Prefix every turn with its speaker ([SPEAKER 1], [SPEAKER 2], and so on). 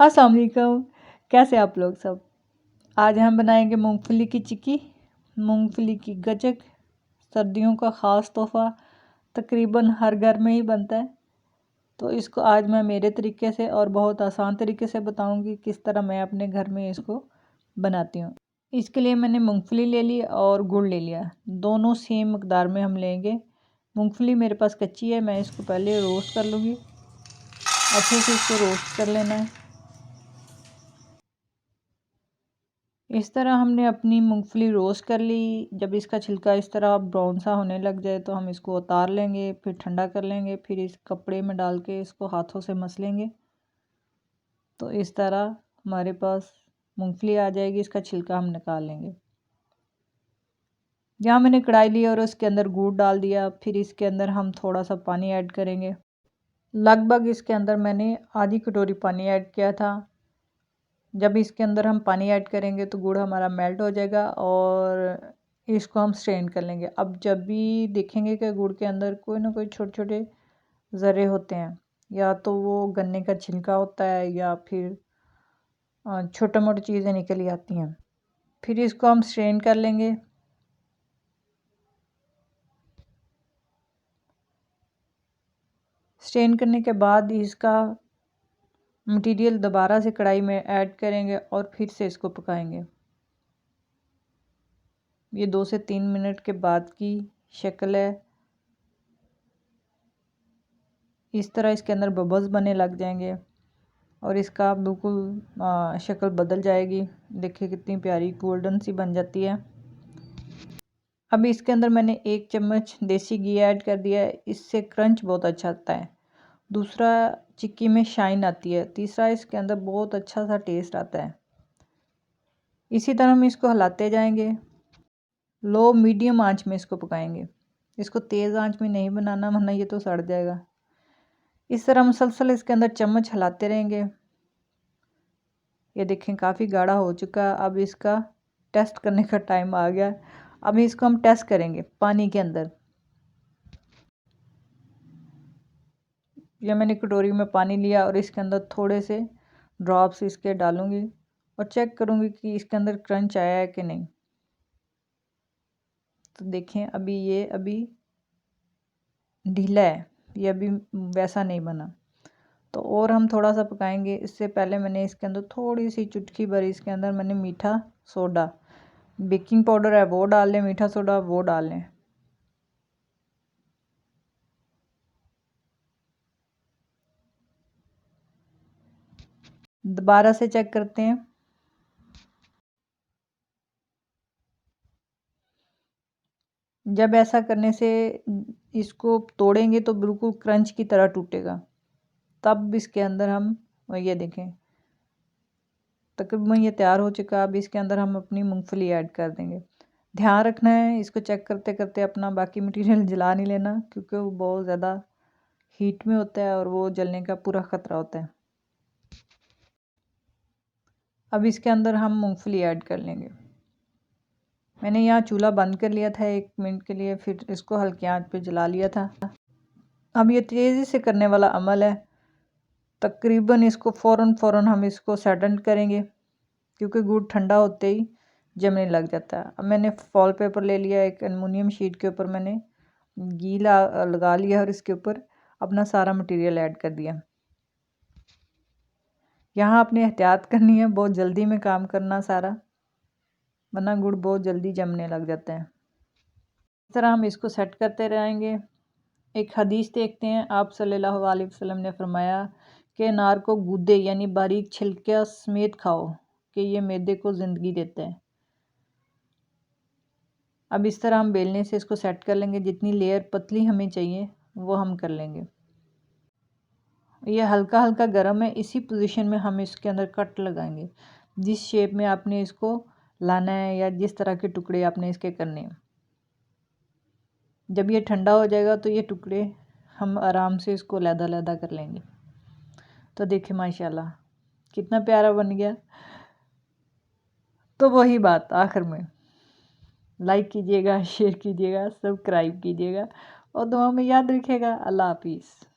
[SPEAKER 1] अस्सलाम वालेकुम। कैसे आप लोग सब? आज हम बनाएंगे मूंगफली की चिक्की, मूंगफली की गचक, सर्दियों का ख़ास तोहफ़ा। तकरीबन हर घर में ही बनता है। तो इसको आज मैं मेरे तरीके से और बहुत आसान तरीके से बताऊंगी किस तरह मैं अपने घर में इसको बनाती हूँ। इसके लिए मैंने मूंगफली ले ली और गुड़ ले लिया, दोनों सेम मकदार में हम लेंगे। मूंगफली मेरे पास कच्ची है, मैं इसको पहले रोस्ट कर लूँगी। अच्छे से इसको रोस्ट कर लेना है। इस तरह हमने अपनी मूंगफली रोस्ट कर ली। जब इसका छिलका इस तरह ब्राउन सा होने लग जाए तो हम इसको उतार लेंगे, फिर ठंडा कर लेंगे, फिर इस कपड़े में डाल के इसको हाथों से मस लेंगे। तो इस तरह हमारे पास मूंगफली आ जाएगी। इसका छिलका हम निकाल लेंगे। यहाँ मैंने कढ़ाई ली और उसके अंदर गुड़ डाल दिया। फिर इसके अंदर हम थोड़ा सा पानी ऐड करेंगे। लगभग इसके अंदर मैंने आधी कटोरी पानी ऐड किया था। जब इसके अंदर हम पानी ऐड करेंगे तो गुड़ हमारा मेल्ट हो जाएगा और इसको हम स्ट्रेन कर लेंगे। अब जब भी देखेंगे कि गुड़ के अंदर कोई ना कोई छोटे छोटे ज़रे होते हैं, या तो वो गन्ने का छिलका होता है या फिर छोटे मोटे चीज़ें निकली आती हैं। फिर इसको हम स्ट्रेन कर लेंगे। स्ट्रेन करने के बाद इसका मटेरियल दोबारा से कढ़ाई में ऐड करेंगे और फिर से इसको पकाएंगे। ये 2 से 3 मिनट के बाद की शक्ल है। इस तरह इसके अंदर बबल्स बनने लग जाएंगे और इसका बिल्कुल शक्ल बदल जाएगी। देखिए कितनी प्यारी गोल्डन सी बन जाती है। अब इसके अंदर मैंने 1 चम्मच देसी घी ऐड कर दिया है। इससे क्रंच बहुत अच्छा आता है। दूसरा, चिक्की में शाइन आती है। तीसरा, इसके अंदर बहुत अच्छा सा टेस्ट आता है। इसी तरह हम इसको हिलाते जाएंगे। लो मीडियम आंच में इसको पकाएंगे। इसको तेज़ आंच में नहीं बनाना, वरना ये तो सड़ जाएगा। इस तरह मुसलसल इसके अंदर चम्मच हिलाते रहेंगे। ये देखें काफ़ी गाढ़ा हो चुका है। अब इसका टेस्ट करने का टाइम आ गया। अब इसको हम टेस्ट करेंगे पानी के अंदर। ये मैंने कटोरी में पानी लिया और इसके अंदर थोड़े से ड्रॉप्स इसके डालूंगी और चेक करूंगी कि इसके अंदर क्रंच आया है कि नहीं। तो देखें अभी ढीला है, ये अभी वैसा नहीं बना। तो और हम थोड़ा सा पकाएंगे। इससे पहले मैंने इसके अंदर थोड़ी सी चुटकी भर इसके अंदर मैंने मीठा सोडा, बेकिंग पाउडर है वो डाल लें, मीठा सोडा वो डाल लें। दोबारा से चेक करते हैं। जब ऐसा करने से इसको तोड़ेंगे तो बिल्कुल क्रंच की तरह टूटेगा। तब इसके अंदर हम, ये देखें तकरीबन ये तैयार हो चुका है। अब इसके अंदर हम अपनी मूंगफली ऐड कर देंगे। ध्यान रखना है इसको चेक करते करते अपना बाकी मटेरियल जला नहीं लेना, क्योंकि वो बहुत ज़्यादा हीट में होता है और वो जलने का पूरा ख़तरा होता है। अब इसके अंदर हम मूंगफली ऐड कर लेंगे। मैंने यहाँ चूल्हा बंद कर लिया था 1 मिनट के लिए, फिर इसको हल्की आंच पे जला लिया था। अब ये तेज़ी से करने वाला अमल है। तकरीबन इसको फ़ौरन हम इसको सैटन करेंगे, क्योंकि गुड़ ठंडा होते ही जमने लग जाता है। अब मैंने फॉल पेपर ले लिया, एक एलुमिनियम शीट के ऊपर मैंने घी लगा लिया और इसके ऊपर अपना सारा मटेरियल ऐड कर दिया। यहाँ आपने एहतियात करनी है, बहुत जल्दी में काम करना सारा, वरना गुड़ बहुत जल्दी जमने लग जाता है। इस तरह हम इसको सेट करते रहेंगे। एक हदीस देखते हैं, आप सल्लल्लाहु अलैहि वसल्लम ने फरमाया कि अनार को गूदे यानी बारीक छिलके समेत खाओ कि ये मैदे को ज़िंदगी देता है। अब इस तरह हम बेलने से इसको सेट कर लेंगे। जितनी लेयर पतली हमें चाहिए वो हम कर लेंगे। ये हल्का हल्का गर्म है, इसी पोजीशन में हम इसके अंदर कट लगाएंगे। जिस शेप में आपने इसको लाना है या जिस तरह के टुकड़े आपने इसके करने हैं। जब ये ठंडा हो जाएगा तो ये टुकड़े हम आराम से इसको लैदा कर लेंगे। तो देखिए माशाल्लाह कितना प्यारा बन गया। तो वही बात आखिर में, लाइक कीजिएगा, शेयर कीजिएगा, सब्सक्राइब कीजिएगा और दुआ में याद रखिएगा। अल्लाह हाफिज़।